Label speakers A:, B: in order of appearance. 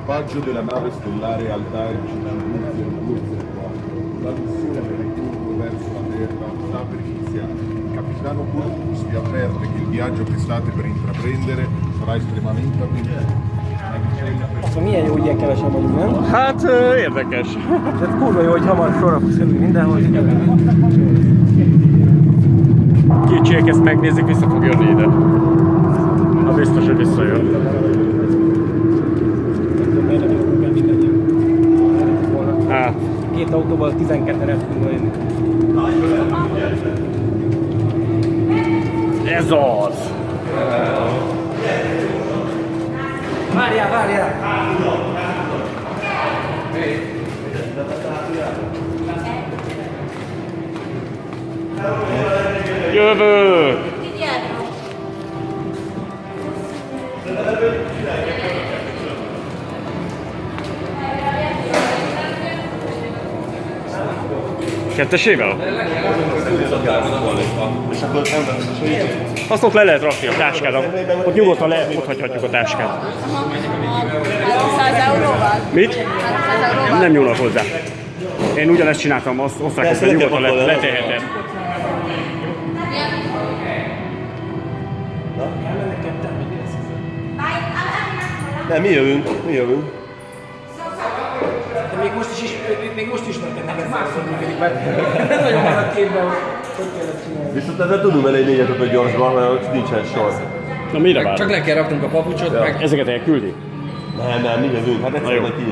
A: Equipaggio della nave stellare Altair 5204. La missione per ritorno verso la Terra sta per iniziare. Il capitano Curtis vi avverte che il viaggio che state per intraprendere sarà estremamente avventuriero.
B: Akkor milyen jó, hogy ilyen kevesen vagyunk, nem?
C: Hát érdekes.
B: Tehát kurva jó, hogy hamar sorra fogsz jönni mindenhol.
C: Kicsiek ezt megnézik, vissza fog jönni ide. Na biztos, hogy visszajön. Hát.
B: Két autóval 12-re tudunk jönni.
C: Ez az!
B: Várjál, várjál!
C: Jövök! Kettesével? Azt ott le lehet rakni a táskádat. Ott nyugodtan lefogyhatjuk a táskát.
D: 300 euróval?
C: Mit?
D: 300 euróval?
C: Nem nyúlnak hozzá. Én ugyanezt csináltam, azt osztrákot, hogy nyugodtan leteheted.
E: Nem, mi jövünk.
B: De még most ismerkednek ezzel, hogy működik, mert nagyon van a képben, hogy kellett csinálni.
E: Viszont ezzel tudunk vele egy 4 gyorsban, mert ott nincsen sor.
C: Na mire várunk?
B: Csak le kell raknunk a papucsot, meg
C: Ezeket elküldi?
E: Nem, mi jövünk. Hát
C: Na jó.
E: egyszerűen ki